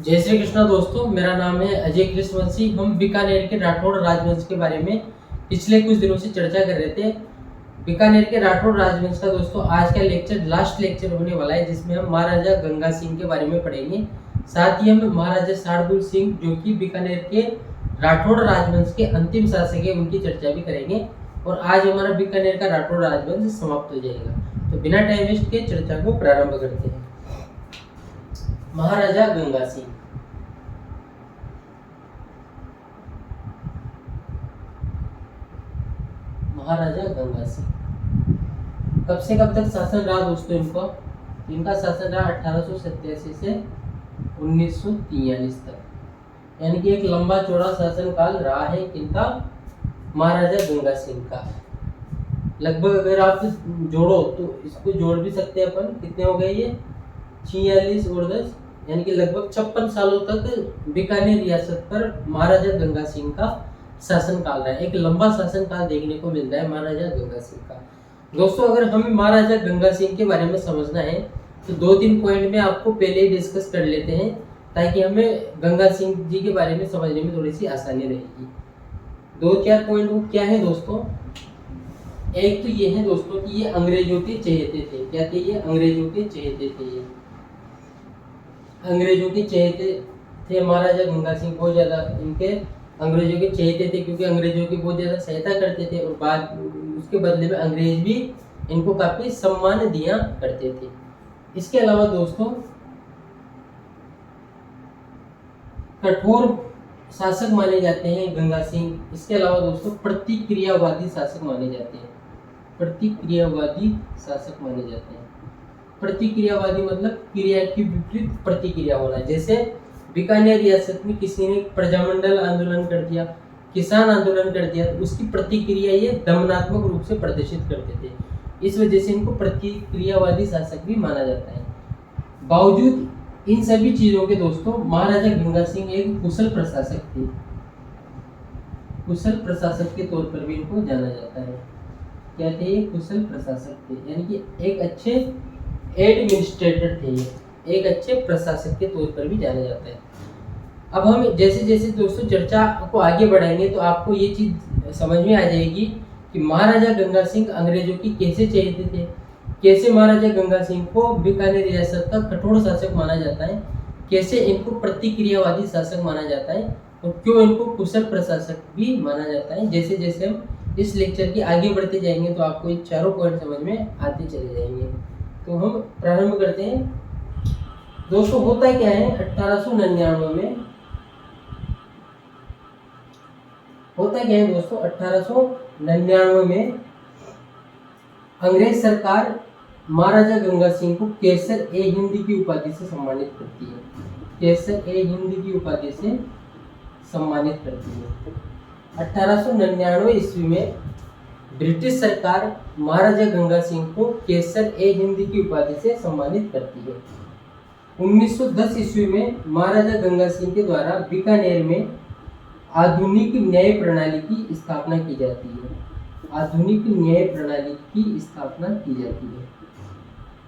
जय श्री कृष्णा दोस्तों, मेरा नाम है अजय कृष्णवंशी। हम बीकानेर के राठौड़ राजवंश के बारे में पिछले कुछ दिनों से चर्चा कर रहे थे। बीकानेर के राठौड़ राजवंश का दोस्तों आज का लेक्चर लास्ट लेक्चर होने वाला है, जिसमें हम महाराजा गंगा सिंह के बारे में पढ़ेंगे। साथ ही हम महाराजा शार्दुल सिंह, जो कि बीकानेर के राठौड़ राजवंश के अंतिम शासक है, उनकी चर्चा भी करेंगे। और आज हमारा बीकानेर का राठौड़ राजवंश समाप्त हो जाएगा। तो बिना टाइम वेस्ट के चर्चा को प्रारंभ करते हैं। महाराजा गंगा सिंह। महाराजा गंगा सिंह कब से कब तक शासन रहा दोस्तों इनका शासन रहा 1887 से 1943 तक, यानी कि एक लंबा चौड़ा शासन काल रहा है किनका, महाराजा गंगा सिंह का। लगभग अगर आप जोड़ो तो इसको जोड़ भी सकते हैं अपन, कितने हो गए ये 46 और 10, यानी कि लगभग 56 सालों तक बीकानेर रियासत पर महाराजा गंगा सिंह का शासन काल रहा है। एक लंबा शासन काल देखने को मिल रहा है महाराजा गंगा सिंह का। दोस्तों अगर हमें महाराजा गंगा सिंह के बारे में समझना है तो 2-3 पॉइंट में आपको पहले ही डिस्कस कर लेते हैं, ताकि हमें गंगा सिंह जी के बारे में समझने में थोड़ी सी आसानी रहेगी। 2-4 पॉइंट वो क्या है दोस्तों। एक तो ये है दोस्तों कि ये अंग्रेजों के चहेते थे। क्या थे ये? अंग्रेजों के चहेते थे। ये अंग्रेजों के चहेते थे महाराजा गंगा सिंह, बहुत ज्यादा इनके अंग्रेजों के चहेते थे, क्योंकि अंग्रेजों की बहुत ज्यादा सहायता करते थे और बाद उसके बदले में अंग्रेज भी इनको काफी सम्मान दिया करते थे। इसके अलावा दोस्तों कठोर शासक माने जाते हैं गंगा सिंह। इसके अलावा दोस्तों प्रतिक्रियावादी शासक माने जाते हैं। प्रतिक्रियावादी शासक माने जाते हैं। प्रतिक्रियावादी मतलब क्रिया की विपरीत प्रतिक्रिया होना। जैसे बीकानेर रियासत में किसी ने प्रजामंडल आंदोलन कर दिया, किसान आंदोलन कर दिया, तो उसकी प्रतिक्रिया ये दमनात्मक रूप से प्रदर्शित करते थे। इस वजह से इनको प्रतिक्रियावादी शासक भी माना जाता है। बावजूद इन सभी चीजों के दोस्तों महाराजा गंगा सिंह एक कुशल प्रशासक थे। कुशल प्रशासक के तौर पर भी इनको जाना जाता है। क्या थे ये? कुशल प्रशासक थे, यानी कि एक अच्छे एडमिनिस्ट्रेटर थे, एक अच्छे प्रशासक के तौर पर भी जाना जाता है। अब हम जैसे जैसे दोस्तों चर्चा को आगे बढ़ाएंगे तो आपको ये चीज समझ में आ जाएगी कि महाराजा गंगा सिंह अंग्रेजों की कैसे चहेते थे, कैसे महाराजा गंगा सिंह को बीकानेर रियासत का कठोर शासक माना जाता है, कैसे इनको प्रतिक्रियावादी शासक माना जाता है, और क्यों इनको कुशल प्रशासक भी माना जाता है। जैसे जैसे हम इस लेक्चर के आगे बढ़ते जाएंगे तो आपको ये चारों पॉइंट समझ में आते चले जाएंगे। तो हम प्रारंभ करते हैं दोस्तों। होता क्या है 1899 में, होता क्या है दोस्तों 1899 में अंग्रेज सरकार महाराजा गंगा सिंह को केसर ए हिंद की उपाधि से सम्मानित करती है। केसर ए हिंद की उपाधि से सम्मानित करती है। 1899 ईस्वी में ब्रिटिश सरकार महाराजा गंगा सिंह को केसर ए हिंद की उपाधि से सम्मानित करती है। 1910 ईस्वी में महाराजा गंगा सिंह के द्वारा बीकानेर में आधुनिक न्याय प्रणाली की स्थापना की जाती है। आधुनिक न्याय प्रणाली की स्थापना की जाती है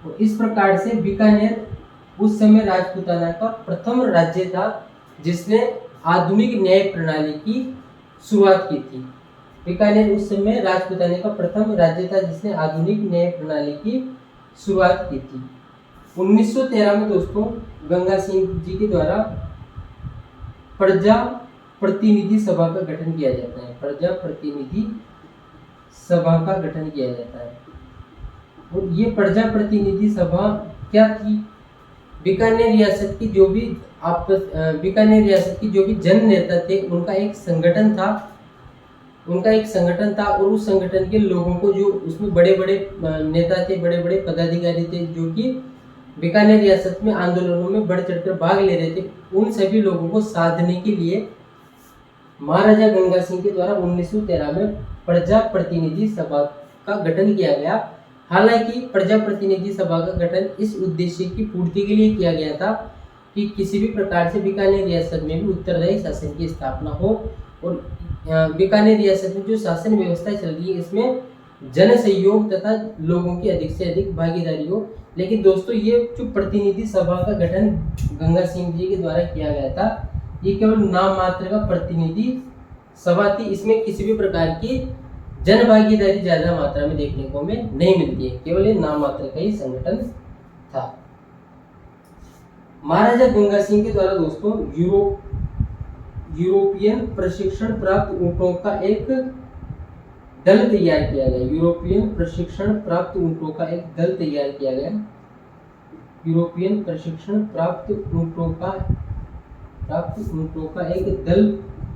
और इस प्रकार से बीकानेर उस समय राजपूताना का प्रथम राज्य था जिसने आधुनिक न्याय प्रणाली की शुरुआत की थी। बीकानेर उस समय राजपूताना का प्रथम राज्य था जिसने आधुनिक न्याय प्रणाली की शुरुआत की थी। 1913 में दोस्तों गंगा सिंह जी के द्वारा प्रजा प्रतिनिधि सभा का गठन किया जाता है। प्रजा प्रतिनिधि सभा का गठन किया जाता है और ये प्रजा प्रतिनिधि सभा क्या थी? बीकानेर रियासत की जो भी बीकानेर रियासत की जो भी जन नेता थे उनका एक संगठन था। और उस संगठन के लोगों को, जो उसमें बड़े बड़े नेता थे, बड़े बड़े पदाधिकारी थे, जो कि बीकानेर रियासत में आंदोलनों में बढ़ चढ़कर भाग ले रहे थे, उन सभी लोगों को साधने के लिए महाराजा गंगा सिंह के द्वारा 1913 में प्रजा प्रतिनिधि सभा का गठन किया गया। हालांकि प्रजा प्रतिनिधि सभा का गठन इस उद्देश्य की पूर्ति के लिए किया गया था कि किसी भी प्रकार से बीकानेर रियासत में भी उत्तरदायी शासन की स्थापना हो और बीकानेर रियासत में जो शासन व्यवस्था चल रही है इसमें जन सहयोग तथा लोगों की अधिक से अधिक भागीदारी हो। लेकिन दोस्तों ये जो प्रतिनिधि सभा का गठन गंगा सिंह जी के द्वारा किया गया था। ये केवल नाम मात्र का प्रतिनिधि सभा थी, इसमें किसी भी प्रकार की जन भागीदारी ज्यादा मात्रा में देखने को हमें नहीं मिलती है, केवल ये नाम मात्र का ही संगठन था। महाराजा गंगा सिंह के द्वारा दोस्तों यूरोपियन प्रशिक्षण प्राप्त ऊंटों का एक दल तैयार किया गया। यूरोपियन प्रशिक्षण प्राप्त ऊंटों का एक दल तैयार किया गया। यूरोपियन प्रशिक्षण प्राप्त ऊंटों का एक दल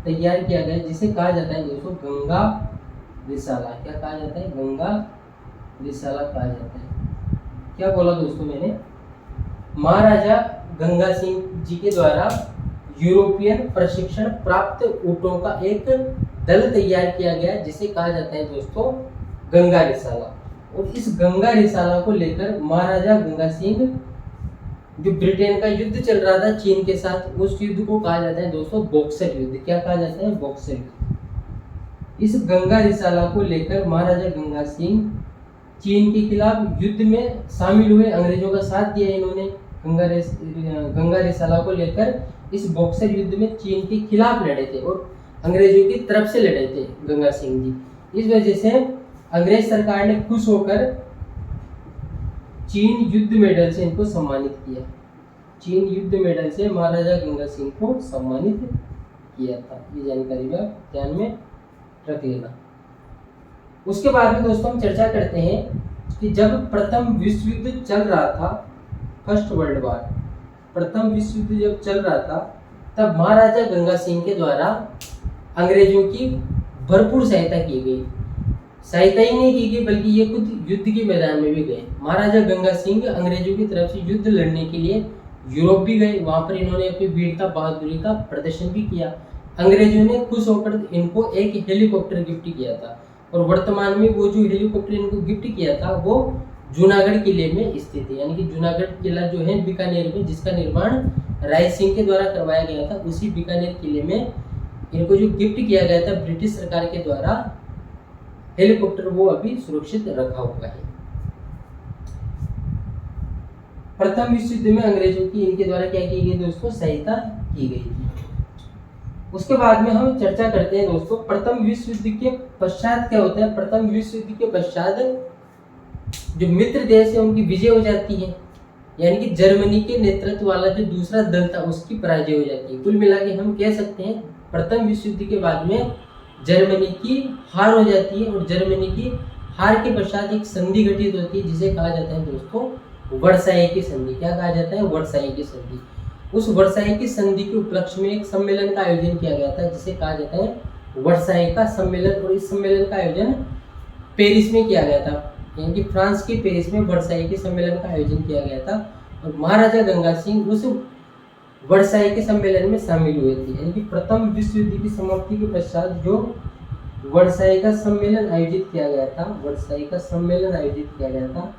तैयार किया गया, जिसे कहा जाता है दोस्तों गंगा रिसाला। क्या कहा जाता है? गंगा रिसाला कहा जाता है। क्या बोला दोस्तों मैंने? महाराजा गंगा सिंह जी के द्वारा यूरोपियन प्रशिक्षण प्राप्त ऊंटों का एक दल तैयार किया गया, जिसे कहा जाता है दोस्तों गंगा रिसाला। और इस गंगा रिसाला को लेकर महाराजा गंगा सिंह, जो ब्रिटेन का युद्ध चल रहा था चीन के साथ, उस युद्ध को कहा जाता है दोस्तों बॉक्सर युद्ध। क्या कहा जाता है? बॉक्सर युद्ध। इस गंगा रिसाला को लेकर महाराजा गंगा सिंह चीन के खिलाफ युद्ध में शामिल हुए, अंग्रेजों का साथ दिया इन्होंने। गंगा रिसाला को लेकर इस बॉक्सर युद्ध में चीन के खिलाफ लड़े थे और अंग्रेजों की तरफ से लड़े थे गंगा सिंह जी। इस वजह से अंग्रेज सरकार ने खुश होकर चीन युद्ध मेडल से इनको सम्मानित किया। चीन युद्ध मेडल से महाराजा गंगा सिंह को सम्मानित किया था। ये जानकारी भी आप ध्यान में रख लेना। उसके बाद में दोस्तों हम चर्चा करते हैं कि जब प्रथम विश्व युद्ध चल रहा था, फर्स्ट वर्ल्ड वॉर, प्रथम विश्व युद्ध जब चल रहा था, तब महाराजा गंगा सिंह के द्वारा अंग्रेजों की भरपूर सहायता की गई। सहायता ही नहीं की गई बल्कि ये खुद युद्ध के मैदान में भी गए। महाराजा गंगा सिंह अंग्रेजों की तरफ से युद्ध लड़ने के लिए यूरोप भी गए। वहां पर इन्होंने अपनी वीरता बहादुरी का प्रदर्शन भी किया। अंग्रेजों ने खुश होकर इनको एक हेलीकॉप्टर गिफ्ट किया था और वर्तमान में वो जो हेलीकॉप्टर इनको गिफ्ट किया था वो जूनागढ़ किले में स्थित है। यानी कि जूनागढ़ किला जो है बीकानेर में, जिसका निर्माण राय सिंह के द्वारा करवाया गया था, उसी बीकानेर किले में इनको जो गिफ्ट किया गया था ब्रिटिश सरकार के द्वारा हेलीकॉप्टर, वो अभी सुरक्षित रखा हुआ है। प्रथम विश्व युद्ध में अंग्रेजों की इनके द्वारा क्या की गई दोस्तों? सहायता की गई थी। उसके बाद में हम चर्चा करते हैं दोस्तों प्रथम विश्व युद्ध के पश्चात क्या होता है। प्रथम विश्व युद्ध के पश्चात जो मित्र देश है उनकी विजय हो जाती है, यानी कि जर्मनी के नेतृत्व वाला जो दूसरा दल था उसकी पराजय हो जाती है। कुल मिला के हम कह सकते हैं प्रथम विश्व युद्ध के बाद में जर्मनी की हार हो जाती है और जर्मनी की हार के पश्चात एक संधि घटित होती है, जिसे कहा जाता है दोस्तों वर्साई की संधि। क्या कहा जाता है? वर्साई की संधि। उस वर्साई की संधि के उपलक्ष्य में एक सम्मेलन का आयोजन किया गया था, जिसे कहा जाता है वर्साई का सम्मेलन। और इस सम्मेलन का आयोजन पेरिस में किया गया था, यानी कि फ्रांस के पेरिस में वर्साई के सम्मेलन का आयोजन किया गया था। और महाराजा गंगा सिंह उस वर्साई के सम्मेलन में शामिल हुए थे। यानी कि प्रथम विश्व युद्ध की समाप्ति के पश्चात जो वर्साई का सम्मेलन आयोजित किया गया था, वर्साई का सम्मेलन आयोजित किया गया था,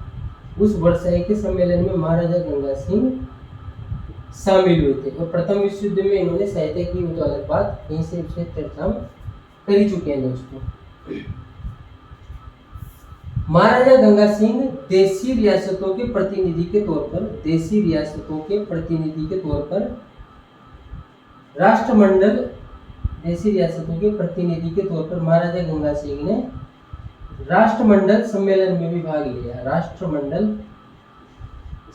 उस वर्साई के सम्मेलन में महाराजा गंगा सिंह शामिल हुए थे। और प्रथम विश्व युद्ध में इन्होंने सहायता की, वो तो अलग बात, यहीं से चर्चा हम कर ही चुके हैं दोस्तों। महाराजा गंगा सिंह देशी रियासतों के प्रतिनिधि के तौर पर, देशी रियासतों के प्रतिनिधि के तौर पर राष्ट्रमंडल, देशी रियासतों के प्रतिनिधि के तौर पर महाराजा गंगा सिंह ने राष्ट्रमंडल सम्मेलन में भी भाग लिया। राष्ट्रमंडल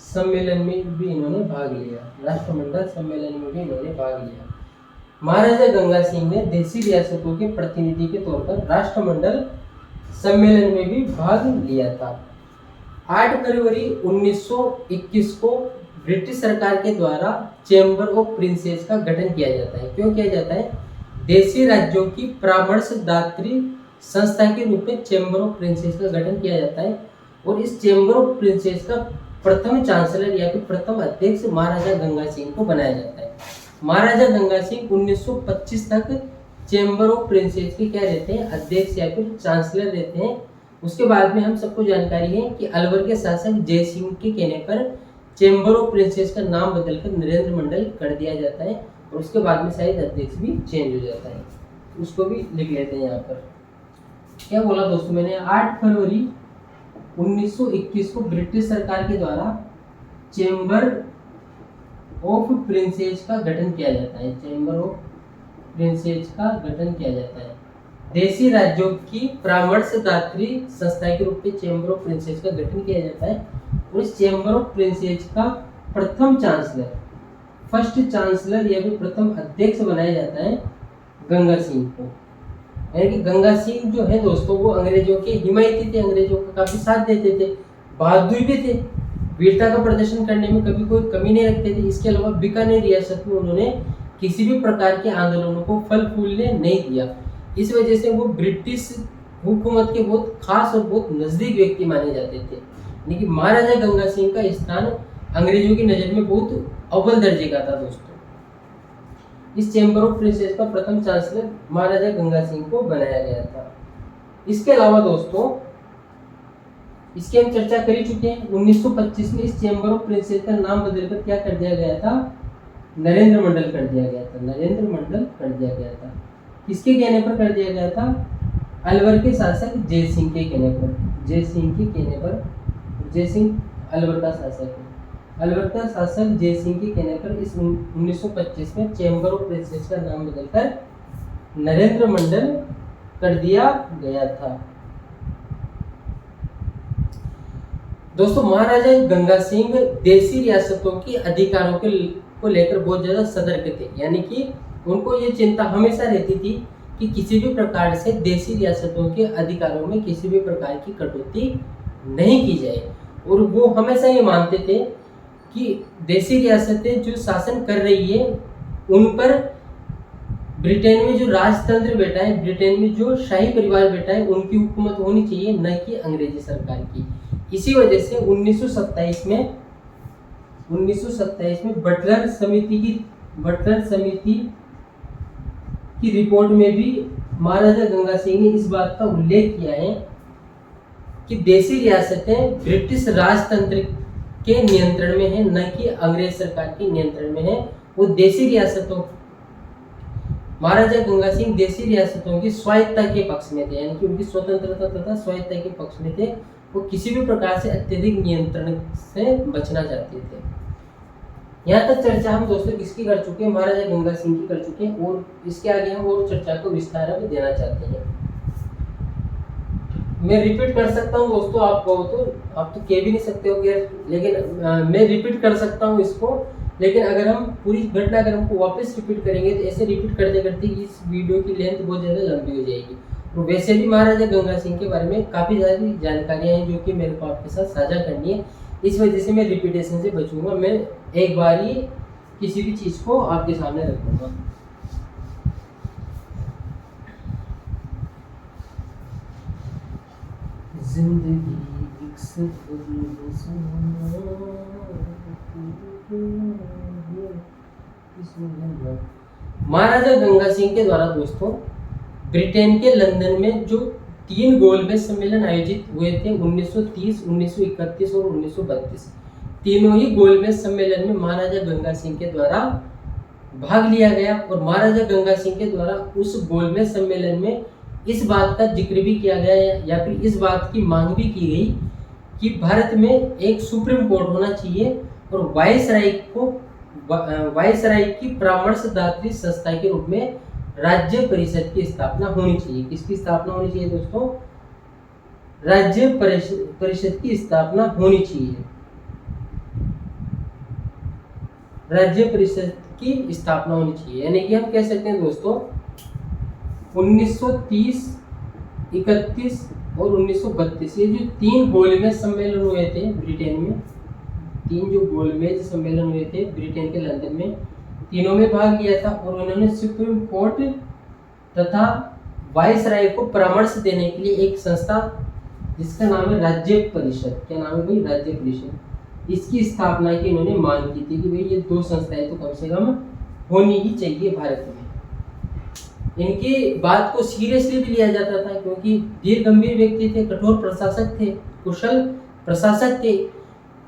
सम्मेलन में भी इन्होंने भाग लिया। राष्ट्रमंडल सम्मेलन में भी इन्होंने भाग लिया। महाराजा गंगा सिंह ने देशी रियासतों के प्रतिनिधि के तौर पर राष्ट्रमंडल सम्मेलन में भी भाग लिया था। 8 फरवरी 1921 को ब्रिटिश सरकार के द्वारा चैम्बर ऑफ प्रिंसेस का गठन किया जाता है। क्यों किया जाता है? देशी राज्यों की परामर्शदात्री संस्था के रूप में चैम्बर ऑफ प्रिंसेस का गठन किया जाता है। और इस चैम्बर ऑफ प्रिंसेस का प्रथम चांसलर या फिर प्रथम अध्यक्ष महाराजा गंगा सिंह को बनाया जाता है। महाराजा गंगा सिंह 1925 तक चैम्बर ऑफ प्रिंसेस के क्या रहते हैं? अध्यक्ष या फिर चांसलर रहते हैं। उसके बाद में हम सबको जानकारी है कि अलवर के शासक जय सिंह के कहने पर चैम्बर ऑफ प्रिंसेस का नाम बदलकर नरेंद्र मंडल कर दिया जाता है। और उसके बाद में शायद अध्यक्ष भी चेंज हो जाता है, उसको भी लिख लेते हैं यहाँ पर। क्या बोला दोस्तों मैंने? 8 फरवरी 1921 को ब्रिटिश सरकार के द्वारा चैम्बर ऑफ प्रिंसेस का गठन किया जाता है। चैम्बर ऑफ प्रिंसेस का गठन किया जाता है। देशी राज्यों की परामर्शदात्री संस्था के रूप में चैम्बर ऑफ प्रिंसेस का गठन किया जाता है। और इस चैम्बर ऑफ प्रिंसेस का प्रथम चांसलर, फर्स्ट चांसलर या फिर प्रथम अध्यक्ष बनाया जाता है गंगा सिंह को। यानी कि गंगा सिंह जो है दोस्तों वो अंग्रेजों के हिमायती थे, अंग्रेजों का काफी साथ देते थे, बहादुर भी थे, वीरता का प्रदर्शन करने में कभी कोई कमी नहीं रखते थे। इसके अलावा बीकानेर रियासत में उन्होंने किसी भी प्रकार के आंदोलनों को फल फूलने नहीं दिया। इस वजह से वो ब्रिटिश हुकूमत के बहुत खास और बहुत नजदीक व्यक्ति माने जाते थे। यानी कि महाराजा गंगा सिंह का स्थान अंग्रेजों की नजर में बहुत अव्वल दर्जे का था दोस्तों। इस चैम्बर ऑफ प्रिंसेस का प्रथम चांसलर महाराजा गंगा सिंह को बनाया गया था। इसके अलावा दोस्तों इसकी हम चर्चा कर ही चुके हैं। 1925 में इस चैम्बर ऑफ प्रिंसेस का नाम बदलकर क्या कर दिया गया था? नरेंद्र मंडल कर दिया गया था। नरेंद्र मंडल कर दिया गया था। किसके कहने पर कर दिया गया था? अलवर के शासक जय सिंह के कहने पर। जय सिंह के कहने पर, जय सिंह अलवर का शासक है। अलवर का शासक जय सिंह के कहने पर इस 1925 में चैम्बर ऑफ प्रिंसेस का नाम बदलकर नरेंद्र मंडल कर दिया गया था। दोस्तों महाराजा गंगा सिंह देशी रियासतों के अधिकारों को लेकर बहुत ज्यादा सतर्क थे। यानी कि उनको ये चिंता हमेशा रहती थी कि किसी भी प्रकार से देशी रियासतों के अधिकारों में किसी भी प्रकार की कटौती नहीं की जाए। और वो हमेशा ये मानते थे कि देशी रियासतें जो शासन कर रही है उन पर ब्रिटेन में जो राजतंत्र बैठा है, ब्रिटेन में जो शाही परिवार बैठा है, उनकी हुकूमत होनी चाहिए, न कि अंग्रेजी सरकार की। इसी वजह से 1927 में बटलर समिति की रिपोर्ट में भी महाराजा गंगा सिंह ने इस बात का उल्लेख किया है कि देशी रियासतें ब्रिटिश राजतंत्र के नियंत्रण में है, न कि अंग्रेज सरकार के नियंत्रण में है। वो देशी रियासतों, महाराजा गंगा सिंह देशी रियासतों की स्वायत्तता के पक्ष में थे। यानी कि उनकी स्वतंत्रता तथा स्वायत्तता के पक्ष में थे। वो किसी भी प्रकार से अत्यधिक नियंत्रण से बचना चाहते थे। यहाँ तक चर्चा हम दोस्तों किसकी कर चुके हैं? महाराजा गंगा सिंह की कर चुके हैं। और इसके आगे हम और चर्चा को विस्तार में देना चाहते हैं। मैं रिपीट कर सकता हूँ दोस्तों, आप कहो तो, आप तो कह भी नहीं सकते हो यार, लेकिन मैं रिपीट कर सकता हूँ इसको। लेकिन अगर हम पूरी घटनाक्रम को वापस रिपीट करेंगे तो ऐसे रिपीट करते करते इस वीडियो की लेंथ बहुत ज़्यादा लंबी हो जाएगी। और वैसे भी महाराजा गंगा सिंह के बारे में काफ़ी ज़्यादा जानकारियाँ हैं जो कि मेरे को आपके साथ साझा करनी है। इस वजह से मैं रिपीटेशन से बचूंगा। मैं एक बार ही किसी भी चीज़ को आपके सामने रखूँगा। जिंदगी महाराजा गंगा सिंह के द्वारा दोस्तों ब्रिटेन के लंदन में जो 3 गोलमेज सम्मेलन आयोजित हुए थे 1930, 1931 और 1932, तीनों ही गोलमेज सम्मेलन में महाराजा गंगा सिंह के द्वारा भाग लिया गया। और महाराजा गंगा सिंह के द्वारा उस गोलमेज सम्मेलन में इस बात का जिक्र भी किया गया या फिर इस बात की मांग भी की गई कि भारत में एक सुप्रीम कोर्ट होना चाहिए और वायसराय की परामर्शदात्री संस्था के रूप में राज्य परिषद की स्थापना होनी चाहिए। किसकी स्थापना होनी चाहिए दोस्तों? राज्य परिषद की स्थापना होनी चाहिए। राज्य परिषद की स्थापना होनी चाहिए। यानी कि हम कह सकते हैं दोस्तों 1930, 31 और 1932 ये जो 3 गोलमेज सम्मेलन हुए थे ब्रिटेन में, 3 जो गोलमेज सम्मेलन हुए थे ब्रिटेन के लंदन में, तीनों में भाग लिया था। और उन्होंने सुप्रीम कोर्ट तथा वायसराय को परामर्श देने के लिए एक संस्था जिसका नाम है राज्य परिषद, क्या नाम है भाई? राज्य परिषद, इसकी स्थापना की इन्होंने मांग की थी कि भाई ये 2 संस्थाएं तो कम से कम होनी ही चाहिए भारत में। इनकी बात को सीरियसली भी लिया जाता था क्योंकि वीर गंभीर व्यक्ति थे, कठोर प्रशासक थे, कुशल प्रशासक थे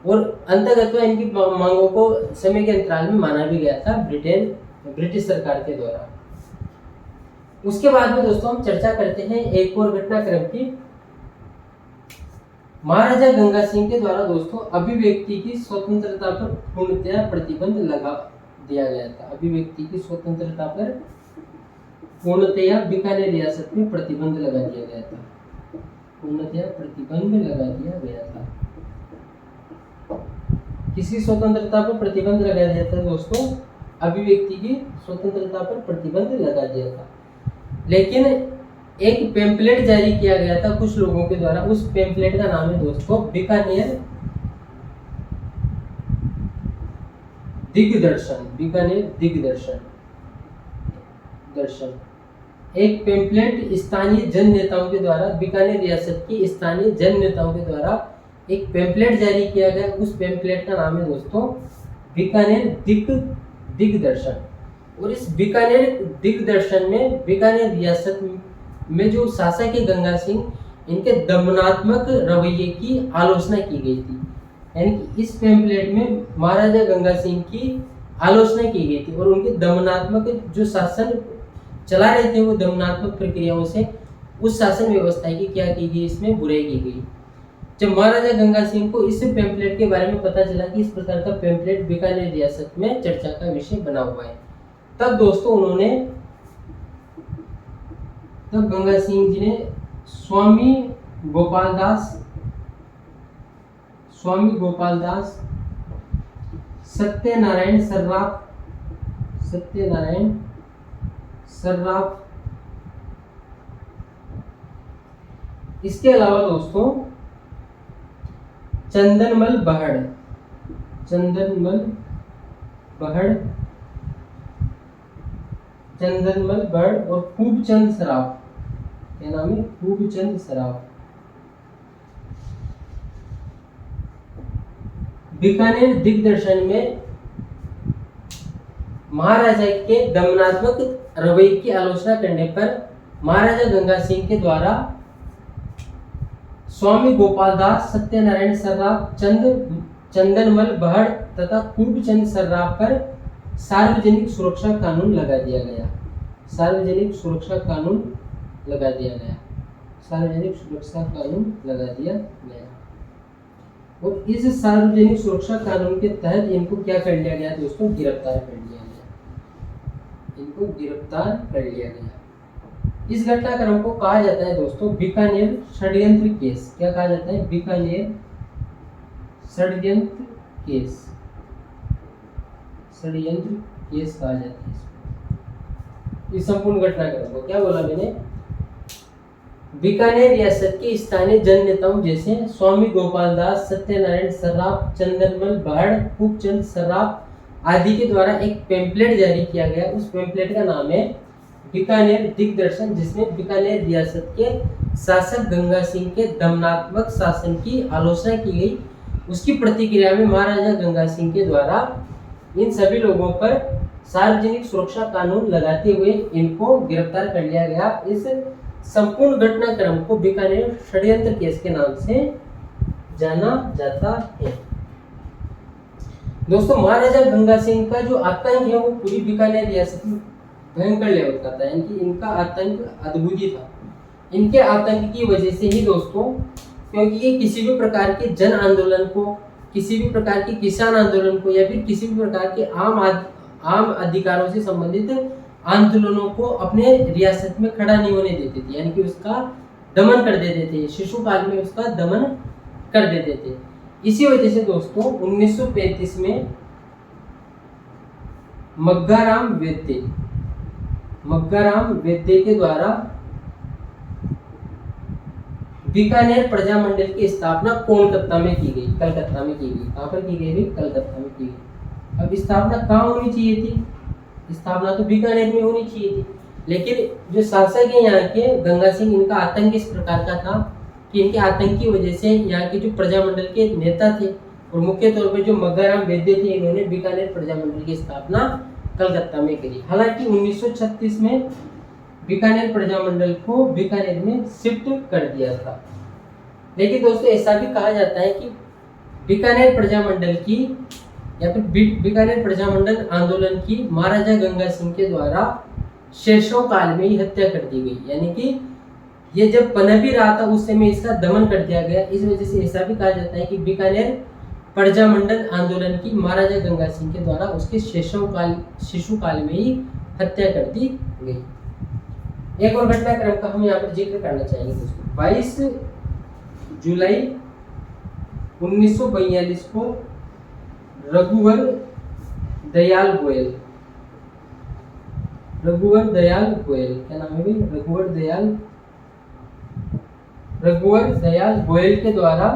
और अंततः इनकी मांगों को समय के अंतराल में माना भी गया था ब्रिटिश सरकार के द्वारा। उसके बाद में दोस्तों हम चर्चा करते हैं एक और घटनाक्रम की महाराजा गंगा सिंह के द्वारा दोस्तों अभिव्यक्ति की स्वतंत्रता पर पूर्णतया प्रतिबंध लगा दिया गया था। अभिव्यक्ति की स्वतंत्रता पर पूर्णतया बीकानेर रियासत में प्रतिबंध लगा दिया गया था। पूर्णतया प्रतिबंध लगा दिया गया था। किसकी स्वतंत्रता पर प्रतिबंध लगा दिया था दोस्तों? अभिव्यक्ति की स्वतंत्रता पर प्रतिबंध लगा दिया था। लेकिन एक पेम्पलेट जारी किया गया था कुछ लोगों के द्वारा। उस पेम्पलेट का नाम है दोस्तों बीकानेर दिग्दर्शन। बीकानेर दिग्दर्शन दर्शन एक पेम्पलेट स्थानीय जन नेताओं के द्वारा, बीकानेर रियासत की स्थानीय जन नेताओं के द्वारा एक पेम्पलेट जारी किया गया। उस पेम्पलेट का नाम है दोस्तों बीकानेर दिग्दर्शन। और इस बीकानेर दिग्दर्शन में बीकानेर रियासत में जो शासक है गंगा सिंह, इनके दमनात्मक रवैये की आलोचना की गई थी। यानी कि इस पेम्पलेट में महाराजा गंगा सिंह की आलोचना की गई थी और उनके दमनात्मक जो शासन चला रहे थे, वो दमनात्मक प्रक्रियाओं से उस शासन व्यवस्था की क्या की गई, इसमें बुराई की गई। जब महाराजा गंगा सिंह को इस पेम्पलेट के बारे में पता चला कि इस प्रकार का पेम्पलेट बीकानेर रियासत में चर्चा का विषय बना हुआ है, तब दोस्तों तब गंगा सिंह जी ने स्वामी गोपाल दास सत्यनारायण सर्राफ, इसके अलावा दोस्तों चंदनमल बहड़ और खूबचंद सराफ, क्या नाम है? खूबचंद सराफ। बीकानेर दिग्दर्शन में महाराजा के दमनात्मक रवैये की आलोचना करने पर महाराजा गंगा सिंह के द्वारा स्वामी गोपाल दास, सत्यनारायण सर्राफ, चंदनमल बहड़ तथा खूबचंद सर्राफ पर सार्वजनिक सुरक्षा कानून लगा दिया गया। सार्वजनिक सुरक्षा कानून लगा दिया गया। और इस सार्वजनिक सुरक्षा कानून के तहत इनको क्या कर लिया गया दोस्तों? गिरफ्तार कर लिया गया। इस घटनाक्रम को कहा जाता है दोस्तों बीकानेर षड्यंत्र केस। क्या कहा जाता है? बीकानेर षड्यंत्र केस कहा जाता है। इस संपूर्ण घटनाक्रम को क्या बोला मैंने? बीकानेर रियासत के स्थानीय जन नेताओं जैसे स्वामी गोपाल दास, सत्यनारायण सर्राफ, चंदनमल बहड़, खूबचंद सर्राफ आदि के द्वारा एक पेम्पलेट जारी किया गया। उस पेम्पलेट का नाम है बीकानेर दिग्दर्शन, जिसमें बीकानेर रियासत के शासक गंगा सिंह के दमनात्मक शासन की आलोचना की गई। उसकी प्रतिक्रिया में महाराजा गंगा सिंह के द्वारा इन सभी लोगों पर सार्वजनिक सुरक्षा कानून लगाते हुए इनको गिरफ्तार कर लिया गया। इस संपूर्ण घटनाक्रम को बीकानेर षड्यंत्र केस के नाम से जाना जाता है। दोस्तों महाराजा गंगा सिंह का जो आतंक है वो पूरी बीकानेर रियासत में भयंकर लेवल का था। यानी कि इनका आतंक अद्भुत था। इनके आतंक की वजह से ही दोस्तों, क्योंकि ये किसी भी प्रकार के जन आंदोलन को, किसी भी प्रकार के किसान आंदोलन को या फिर किसी भी प्रकार के आम अधिकारों से संबंधित आंदोलनों को अपने रियासत में खड़ा नहीं होने देते थे। यानी कि उसका दमन कर देते थे, शिशु काल में उसका दमन कर देते थे। इसी वजह से दोस्तों 1935 में मग्गाराम वैद्य के द्वारा बीकानेर प्रजामंडल की स्थापना कलकत्ता में की गई। कहाँ पर की गई? कलकत्ता में की गई। अब स्थापना कहाँ होनी चाहिए थी? स्थापना तो बीकानेर में होनी चाहिए थी, लेकिन जो शासक है यहाँ के गंगा सिंह, इनका आतंक इस प्रकार का था कि इनके आतंक की वजह से यहाँ के जो प्रजामंडल के नेता थे और मुख्य तौर पर जो मग्गाराम वैद्य थे, इन्होंने बीकानेर प्रजामंडल की स्थापना कलकत्ता में करी। हालांकि 1936 में बीकानेर प्रजामंडल को बीकानेर में शिफ्ट कर दिया था। लेकिन दोस्तों ऐसा भी कहा जाता है कि बीकानेर प्रजामंडल की या फिर बीकानेर प्रजामंडल आंदोलन की महाराजा गंगा सिंह के द्वारा शेषों काल में ही हत्या कर दी गई। यानी कि ये जब पनप ही रहा था उस समय इसका दमन कर दिया गया। इस वजह से ऐसा भी कहा जाता है कि बीकानेर प्रजामंडल आंदोलन की महाराजा गंगा सिंह के द्वारा उसके शिशु काल में ही हत्या कर दी गई। एक और घटनाक्रम का हम यहाँ पर जिक्र करना चाहेंगे दोस्तों। 22 जुलाई 1942 को रघुवर दयाल गोयल, क्या नाम है भाई? रघुवर दयाल गोयल के द्वारा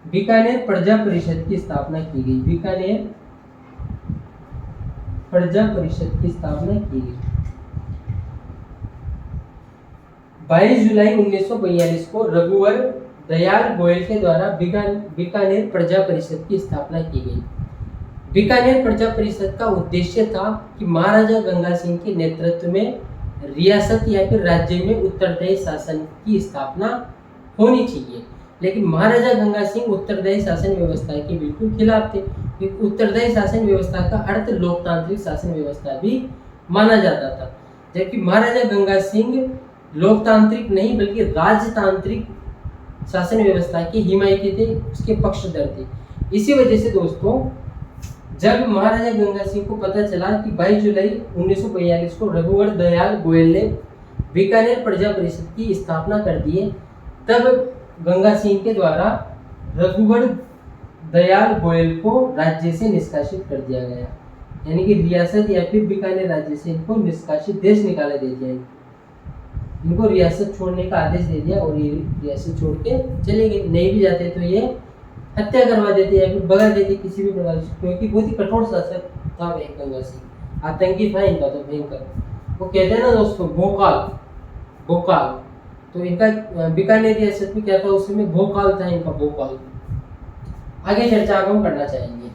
बीकानेर प्रजा परिषद की स्थापना की गई। बीकानेर प्रजा परिषद की स्थापना की गई। 22 जुलाई 1942 को रघुवर दयाल गोयल के द्वारा बीकानेर प्रजा परिषद की स्थापना की गई। बीकानेर प्रजा परिषद का उद्देश्य था कि महाराजा गंगा सिंह के नेतृत्व में रियासत या फिर राज्य में उत्तरदायी शासन की स्थापना होनी चाहिए। लेकिन महाराजा गंगा सिंह उत्तरदायी शासन व्यवस्था के बिल्कुल खिलाफ थे, क्योंकि उत्तरदायी शासन व्यवस्था का अर्थ लोकतांत्रिक शासन व्यवस्था भी माना जाता था, जबकि महाराजा गंगा सिंह लोकतांत्रिक नहीं बल्कि राजतांत्रिक शासन व्यवस्था के हिमायती थे, उसके पक्षधर थे। इसी वजह से दोस्तों जब महाराजा गंगा सिंह को पता चला कि 22 जुलाई 1942 को रघुवर दयाल गोयल ने बीकानेर प्रजा परिषद की स्थापना कर दी है, तब गंगा सिंह के द्वारा रघुवर दयाल गोयल को राज्य से निष्कासित कर दिया गया। यानी कि रियासत या फिर बीकानेर राज्य से इनको निष्कासित, देश निकाला दे दिया, इनको रियासत छोड़ने का आदेश दे दिया और ये रियासत छोड़ के चले गए। नहीं भी जाते तो ये हत्या करवा देते या फिर भगा देते किसी भी प्रकार से, क्योंकि बहुत ही कठोर शासक था भाई गंगा सिंह, आतंकी था इनका तो भयंकर। वो कहते हैं ना दोस्तों भोकाल, तो इनका बीकानेर रियासत में क्या था उस समय? भोकाल था इनका, भोकाल। आगे चर्चा हम करना चाहेंगे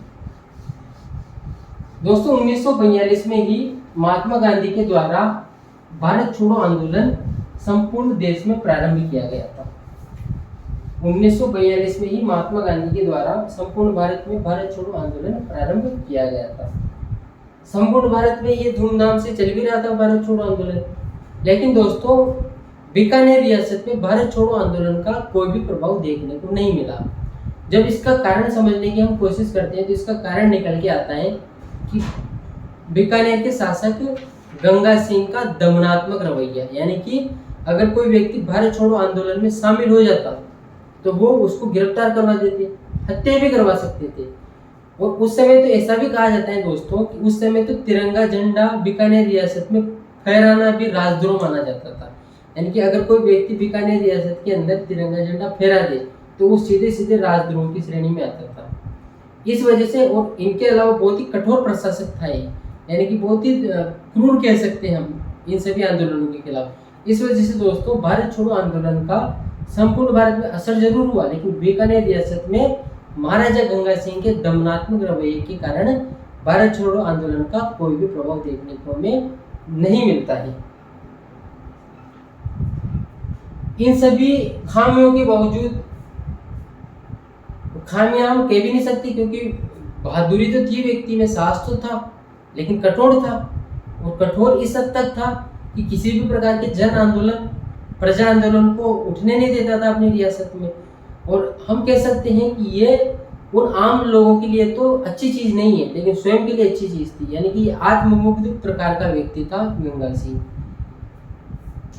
दोस्तों। 1942 में ही महात्मा गांधी के द्वारा भारत छोड़ो आंदोलन संपूर्ण देश में प्रारंभ किया गया था। 1942 में ही महात्मा गांधी के द्वारा संपूर्ण भारत में भारत छोड़ो आंदोलन प्रारंभ किया गया था। संपूर्ण भारत में ये धूमधाम से चल भी रहा था भारत छोड़ो आंदोलन, लेकिन दोस्तों बीकानेर रियासत में भारत छोड़ो आंदोलन का कोई भी प्रभाव देखने को नहीं मिला। जब इसका कारण समझने की हम कोशिश करते हैं तो इसका कारण निकल के आता है कि बीकानेर के शासक गंगा सिंह का दमनात्मक रवैया, यानी कि अगर कोई व्यक्ति भारत छोड़ो आंदोलन में शामिल हो जाता तो वो उसको गिरफ्तार करवा देते, हत्या भी करवा सकते थे। और उस समय तो ऐसा भी कहा जाता है दोस्तों कि उस समय तो तिरंगा झंडा बीकानेर रियासत में फहराना भी राजद्रोह माना जाता था। यानी कि अगर कोई व्यक्ति बीकानेर रियासत के अंदर तिरंगा झंडा फहरा दे तो वो सीधे सीधे राजद्रोह की श्रेणी में आता था। इस वजह से, और इनके अलावा बहुत ही कठोर प्रशासक था ये, यानी कि बहुत ही क्रूर कह सकते हैं हम इन सभी आंदोलनों के खिलाफ। इस वजह से दोस्तों भारत छोड़ो आंदोलन का संपूर्ण भारत में असर जरूर हुआ, लेकिन बीकानेर रियासत में महाराजा गंगा सिंह के दमनात्मक रवैये के कारण भारत छोड़ो आंदोलन का कोई भी प्रभाव देखने को हमें नहीं मिलता है। इन सभी खामियों के बावजूद, खामियां हम कह भी नहीं सकते क्योंकि बहादुरी तो थी व्यक्ति में, साहस तो था, लेकिन कठोर था। और कठोर इस हद तक था कि किसी भी प्रकार के जन आंदोलन, प्रजा आंदोलन को उठने नहीं देता था अपनी रियासत में। और हम कह सकते हैं कि ये उन आम लोगों के लिए तो अच्छी चीज नहीं है, लेकिन स्वयं के लिए अच्छी चीज थी। यानी कि आत्ममुग्ध प्रकार का व्यक्ति था गंगा सिंह।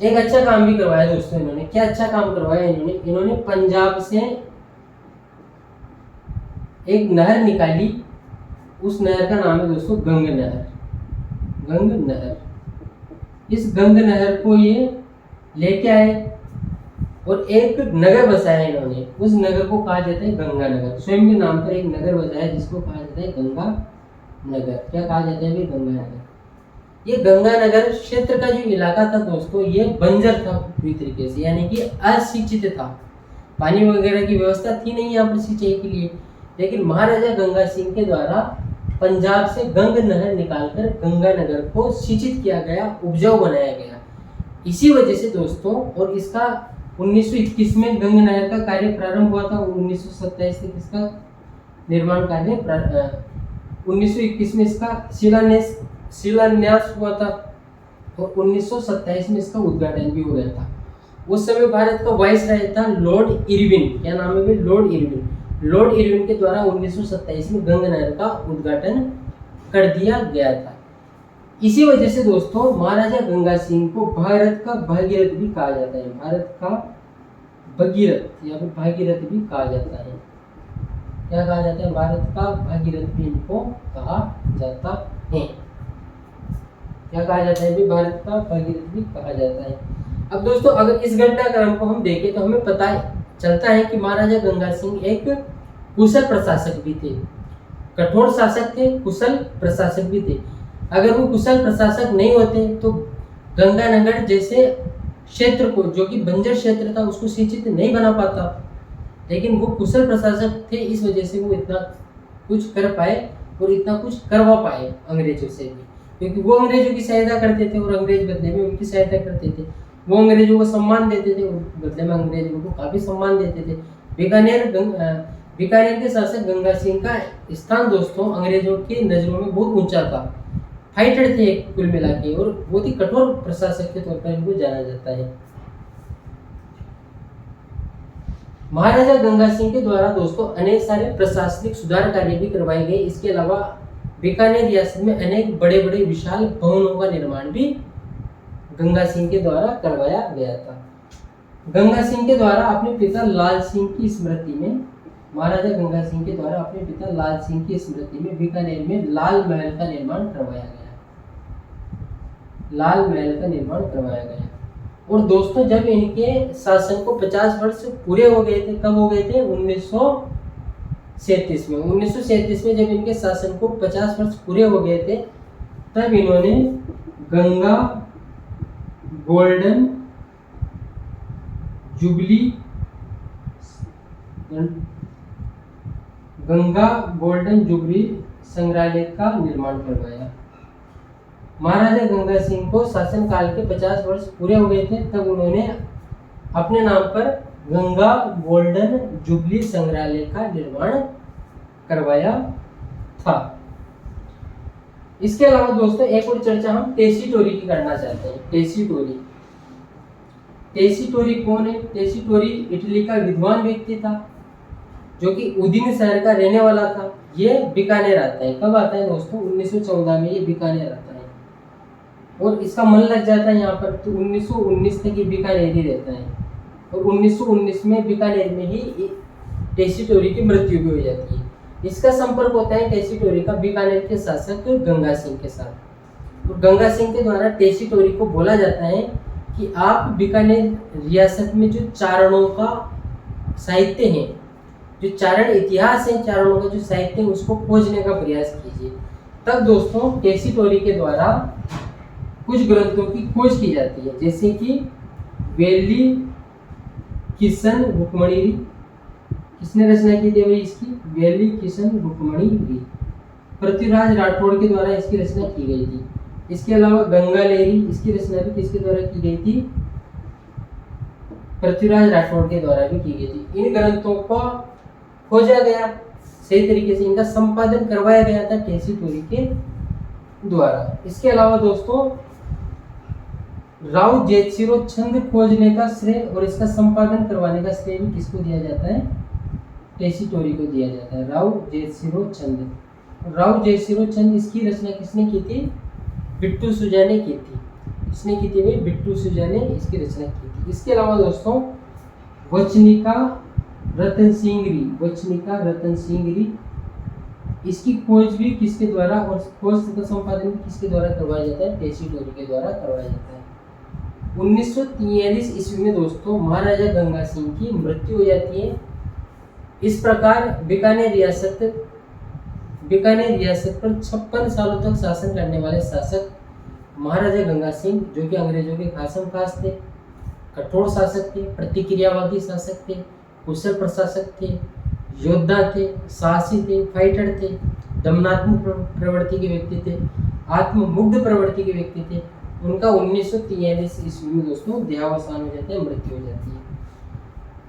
एक अच्छा काम भी करवाया दोस्तों इन्होंने। क्या अच्छा काम करवाया इन्होंने पंजाब से एक नहर निकाली, उस नहर का नाम है दोस्तों गंग नहर। इस गंग नहर को ये लेके आए और एक नगर बसाया इन्होंने। उस नगर को कहा जाता है गंगा नगर। स्वयं के नाम पर एक नगर बसाया जिसको कहा जाता है गंगा नगर। क्या कहा जाता है भाई? गंगा नगर। ये गंगा नगर क्षेत्र का जो इलाका था दोस्तों, ये बंजर था पूरी तरीके से, यानी कि अशिक्षित था। पानी वगैरह की व्यवस्था थी नहीं यहाँ पर सिंचाई के लिए। लेकिन महाराजा गंगा सिंह के द्वारा पंजाब से गंग नहर निकालकर गंगा नगर को सिंचित किया गया, उपजाऊ बनाया गया। इसी वजह से दोस्तों, और इसका 1921 में गंग नहर का कार्य प्रारंभ हुआ था। 1927 तक इसका निर्माण कार्य 1921 में इसका शिलान्यास हुआ था और 1927 में इसका उद्घाटन भी हो गया था। उस समय भारत का वाइसराय था लॉर्ड इरविन। क्या नाम है भाई? Lord Irwin. लॉर्ड इरविन के द्वारा 1927 में गंगा नहर का उद्घाटन कर दिया गया था। इसी वजह से दोस्तों महाराजा गंगा सिंह को भारत का भागीरथ भी कहा जाता है। भारत का भगीरथ या फिर भागीरथ भी कहा जाता है। क्या कहा जाता है? भारत का भागीरथ भी इनको कहा जाता है। क्या कहा जाता है? भी भारत का भागीरथ भी कहा जाता है। अब दोस्तों अगर इस घटनाक्रम को हम देखें तो हमें पता चलता है कि महाराजा गंगा सिंह एक कुशल प्रशासक भी थे। कठोर शासक थे, कुशल प्रशासक भी थे। अगर वो कुशल प्रशासक नहीं होते तो गंगानगर जैसे क्षेत्र को, जो कि बंजर क्षेत्र था, उसको सिंचित नहीं बना पाता। लेकिन वो कुशल प्रशासक थे, इस वजह से वो इतना कुछ कर पाए और इतना कुछ करवा पाए अंग्रेजों से भी, क्योंकि वो अंग्रेजों की सहायता करते थे और अंग्रेज बदले में उनकी सहायता करते थे। वो अंग्रेजों को सम्मान देते थे और बदले में अंग्रेज उनको काफी सम्मान देते थे। बीकानेर के शासक गंगा सिंह का स्थान दोस्तों अंग्रेजों की नजरों में बहुत ऊंचा था। फाइटर थे कुल मिला के और बहुत ही कठोर प्रशासक के तौर पर इनको जाना जाता है। महाराजा गंगा सिंह के द्वारा दोस्तों अनेक सारे प्रशासनिक सुधार कार्य भी करवाए गए। इसके अलावा बीकानेर रियासत में अनेक बड़े बड़े विशाल भवनों का निर्माण भी गंगा सिंह के द्वारा करवाया गया था। गंगा सिंह के द्वारा अपने पिता लाल सिंह की स्मृति में, महाराजा गंगा सिंह के द्वारा अपने पिता लाल सिंह की स्मृति में बीकानेर में लाल महल का निर्माण करवाया गया। लाल महल का निर्माण करवाया गया। और दोस्तों जब इनके शासन को 50 वर्ष पूरे हो गए थे, कब हो गए थे? 1937 में। 1937 में जब इनके शासन को 50 वर्ष पूरे हो गए थे, तब इन्होंने गंगा गोल्डन जुबली संग्रहालय का निर्माण करवाया। महाराजा गंगा सिंह को शासन काल के 50 वर्ष पूरे हो गए थे, तब उन्होंने अपने नाम पर गंगा गोल्डन जुबली संग्रहालय का निर्माण करवाया था। इसके अलावा दोस्तों एक और चर्चा हम टेसीटोरी की करना चाहते हैं। टेसीटोरी कौन है? टेसीटोरी इटली का विद्वान व्यक्ति था जो कि उदिन शहर का रहने वाला था। ये बीकानेर आता है। कब आता है दोस्तों? 1914 में ये बीकानेर आता है और इसका मन लग जाता है यहाँ पर, तो 1919 तक ये बीकानेर ही रहता है और 1919 में बीकानेर में ही टेसीटोरी की मृत्यु भी हो जाती है। इसका संपर्क होता है टेसीटोरी का बीकानेर के शासक गंगा सिंह के साथ। और गंगा सिंह के द्वारा टेसीटोरी को बोला जाता है कि आप बीकानेर रियासत में जो चारणों का साहित्य है, जो चारण इतिहास है, चारणों का जो साहित्य है, उसको खोजने का प्रयास कीजिए। तब दोस्तों टेसीटोरी के द्वारा कुछ ग्रंथों की खोज की जाती है, जैसे कि वेली किशन रुक्मणी। किसने रचना की थी भाई इसकी? वेली किशन रुक्मणी। पृथ्वीराज राठौड़ के द्वारा इसकी रचना की गई थी। इसके अलावा गंगा लहरी, इसकी रचना भी किसके द्वारा की गई थी? पृथ्वीराज राठौड़ के द्वारा भी की गई थी। इन ग्रंथों को खोजा गया, सही तरीके से इनका संपादन करवाया गया था टेसीटोरी के द्वारा। इसके अलावा दोस्तों राव जेतसिरो छंद खोजने का श्रेय और इसका संपादन करवाने का श्रेय भी किसको दिया जाता है? टेसीटोरी को दिया जाता है। राव जेतसिरो छंद इसकी रचना किसने की थी? बिट्टू सुजा ने की थी। किसने की थी भाई? बिट्टू सुजा ने इसकी रचना की थी। इसके अलावा दोस्तों वचनिका रतन सिंगरी, इसकी खोज भी किसके द्वारा और खोज तथा संपादन भी किसके द्वारा करवाया जाता है? टेसीटोरी के द्वारा करवाया जाता है। 1943 ईस्वी में दोस्तों महाराजा गंगा सिंह की मृत्यु हो जाती है। इस प्रकार बीकानेर रियासत पर 56 सालों तक शासन करने वाले शासक महाराजा गंगा सिंह, जो कि अंग्रेजों के खासम खास थे, कठोर शासक थे, प्रतिक्रियावादी शासक थे, कुशल प्रशासक थे, योद्धा थे, साहसी थे, फाइटर थे, दमनात्मक प्रवृत्ति के व्यक्ति थे, आत्ममुग्ध प्रवृत्ति के व्यक्ति थे। उनका 1943 ईस्वी में दोस्तों देहावसान हो जाता है, मृत्यु हो जाती है।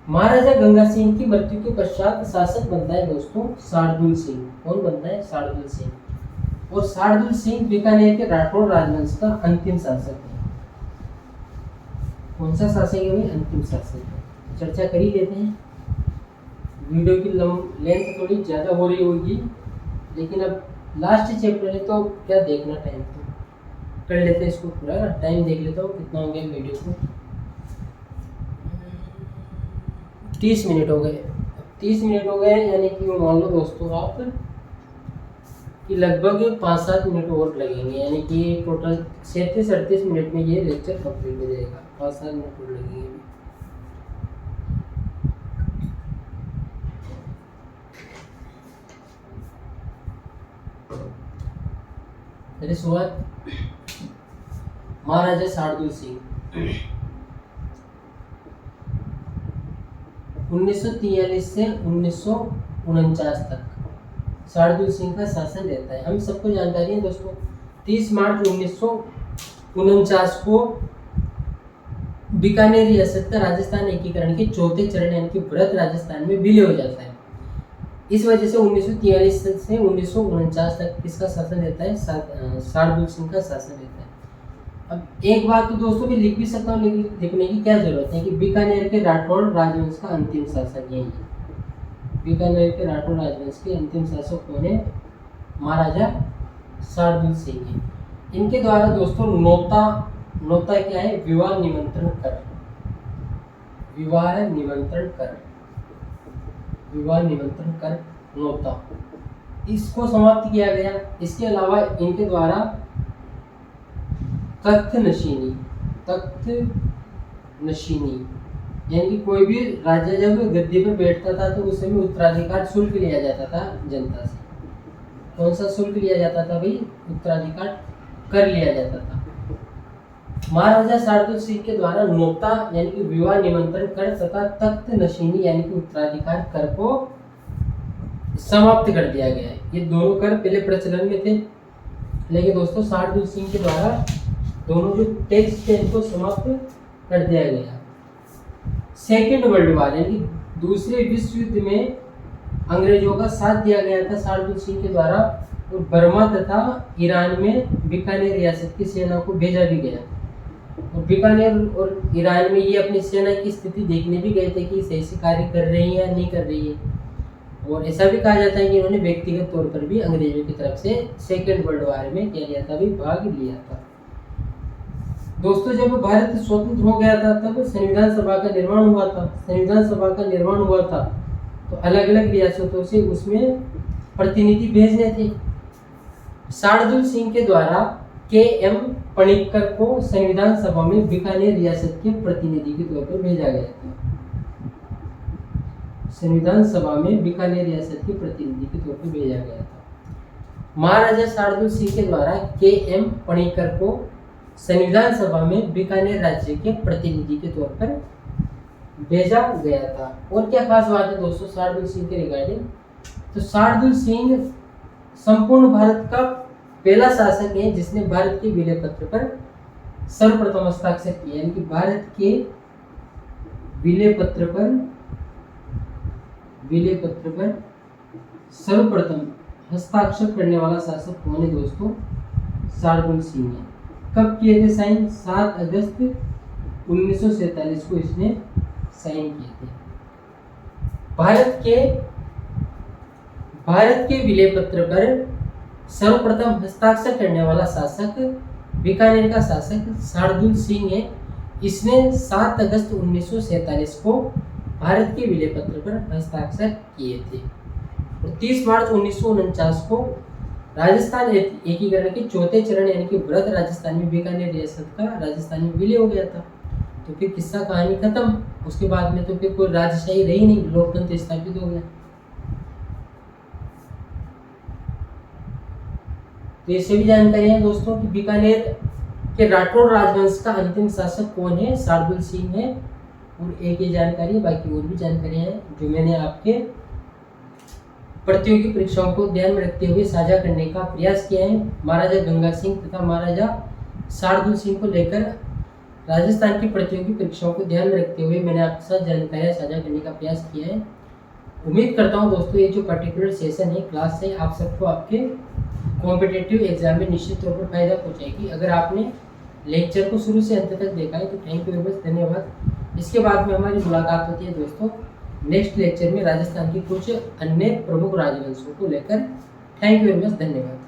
महाराजा गंगा सिंह की मृत्यु के पश्चात शासक बनता है दोस्तों शार्दुल सिंह। कौन बनता है? शार्दुल सिंह। और शार्दुल सिंह बीकानेर के राठौड़ राजवंश का अंतिम शासक है। कौन सा शासक है भाई? अंतिम शासक है। चर्चा कर ही लेते हैं। वीडियो की लेंथ थोड़ी ज़्यादा हो रही होगी, लेकिन अब लास्ट चैप्टर है तो क्या देखना, टाइम तो कर लेते हैं इसको पूरा। टाइम देख लेता हूँ कितना हो गया वीडियो को। 30 मिनट हो गए। 30 मिनट हो गए, यानी कि मान लो दोस्तों आप कि लगभग 5-7 मिनट और लगेंगे, यानी कि टोटल 37-38 मिनट में ये लेक्चर कंप्लीट हो जाएगा। 5-7 मिनट और लगेंगे। मेरी शुरुआत महाराजा शार्दुल सिंह 1943 से 1949 तक शार्दुल सिंह का शासन रहता है। हम सबको जानकारी है दोस्तों, 30 मार्च 1949 को बीकानेर रियासत का राजस्थान एकीकरण के चौथे चरण यानी कि व्रत राजस्थान में विलय हो जाता है। इस वजह से 1943 से 1949 तक किसका शासन रहता है? शार्दुल सिंह का शासन रहता है। अब एक बात तो दोस्तों भी लिख भी सकता हूँ, लेकिन लिखने की क्या जरूरत है कि बीकानेर के राठौड़ राजवंश का अंतिम शासक यही है। बीकानेर के राठौड़ राजवंश के अंतिम शासक कौन है? महाराजा शार्दुल सिंह है। इनके द्वारा दोस्तों नोता क्या है? विवाह निमंत्रण कर। विवाह निमंत्रण कर, विवाह निमंत्रण कर नोता, इसको समाप्त किया गया। इसके अलावा इनके द्वारा तख्त नशीनी यानी कि कोई भी राजा जब गद्दी पर बैठता था तो उस समय उत्तराधिकार शुल्क लिया जाता था जनता से। कौन सा शुल्क लिया जाता था भाई? उत्तराधिकार कर लिया जाता था। महाराजा शार्दुल सिंह के द्वारा नोता यानी कि विवाह निमंत्रण कर तथा तख्त नशीनी यानी कि उत्तराधिकार कर को समाप्त कर दिया गया है। ये दोनों कर पहले प्रचलन में थे, लेकिन दोस्तों शार्दुल सिंह के द्वारा दोनों जो टैक्स थे इनको समाप्त कर दिया गया। सेकेंड वर्ल्ड वॉर यानी दूसरे विश्व युद्ध में अंग्रेजों का साथ दिया गया था शार्दुल सिंह के द्वारा, और बर्मा तथा ईरान में बीकानेर रियासत की सेना को भेजा भी गया। और बीकानेर और ईरान में ये अपनी सेना की स्थिति देखने भी गए थे कि सही से कार्य कर रही है या नहीं कर रही है। और ऐसा भी कहा जाता है कि इन्होंने व्यक्तिगत तौर पर भी अंग्रेजों की तरफ से सेकेंड वर्ल्ड वॉर में क्या लिया था? भी भाग लिया था। दोस्तों जब भारत स्वतंत्र हो गया था तब संविधान सभा का निर्माण हुआ था। संविधान सभा का निर्माण हुआ था तो अलग अलग रियासतों से उसमें प्रतिनिधि भेजने थे। शार्दुल सिंह के द्वारा के.एम. पणिक्कर को संविधान सभा में बीकानेर रियासत के प्रतिनिधि के तौर पर भेजा गया था। संविधान सभा में बीकानेर रियासत के प्रतिनिधि के तौर पर भेजा गया था। महाराजा शार्दुल सिंह के द्वारा के.एम. पणिक्कर को संविधान सभा में बीकानेर राज्य के प्रतिनिधि के तौर पर भेजा गया था। और क्या खास बात है दोस्तों शार्दुल सिंह के रिगार्डिंग? तो शार्दुल सिंह संपूर्ण भारत का पहला शासक है जिसने भारत के विलय पत्र पर सर्वप्रथम हस्ताक्षर किया, यानी कि भारत के विलय पत्र पर सर्वप्रथम हस्ताक्षर करने वाला शासक कौन है दोस्तों? शार्दुल सिंह है। कब किए थे साइन? 7 अगस्त 1947 को इसने साइन किए थे। भारत के विलय पत्र पर सर्वप्रथम हस्ताक्षर करने वाला शासक बीकानेर का शासक शार्दुल सिंह है। इसने 7 अगस्त 1947 को भारत के विलय पत्र पर हस्ताक्षर किए थे। और 30 मार्च 1949 को राजस्थान एकीकरण के चौथे चरण यानी कि व्रत राजस्थान में बीकानेर रियासत का राजस्थान में विलय हो गया था। तो फिर किस्सा कहानी खत्म। उसके बाद में तो फिर कोई राजशाही रही नहीं, लोकतंत्र स्थापित हो गया। तो ये सभी जानकारी है दोस्तों कि बीकानेर के राठौड़ राजवंश का अंतिम शासक कौन है? शार्दुल सिंह है। और एक ये जानकारी, बाकी और भी जानकारियां हैं जो मैंने आपके प्रतियोगी परीक्षाओं को ध्यान में रखते हुए साझा करने का प्रयास किया है। महाराजा गंगा सिंह तथा महाराजा शार्दुल सिंह को लेकर राजस्थान की प्रतियोगी परीक्षाओं को ध्यान में रखते हुए मैंने आपके साथ जानकारियां साझा करने का प्रयास किया है। उम्मीद करता हूं दोस्तों ये जो पर्टिकुलर सेशन है, क्लास है, आप सबको आपके कॉम्पिटिटिव एग्जाम में निश्चित तौर पर फायदा पहुंचाएगी। अगर आपने लेक्चर को शुरू से अंत तक देखा है, तो थैंक यू वेरी मच, धन्यवाद। इसके बाद में हमारी मुलाकात होती है दोस्तों नेक्स्ट लेक्चर में राजस्थान के कुछ अन्य प्रमुख राजवंशों को लेकर। थैंक यू वेरी मच, धन्यवाद।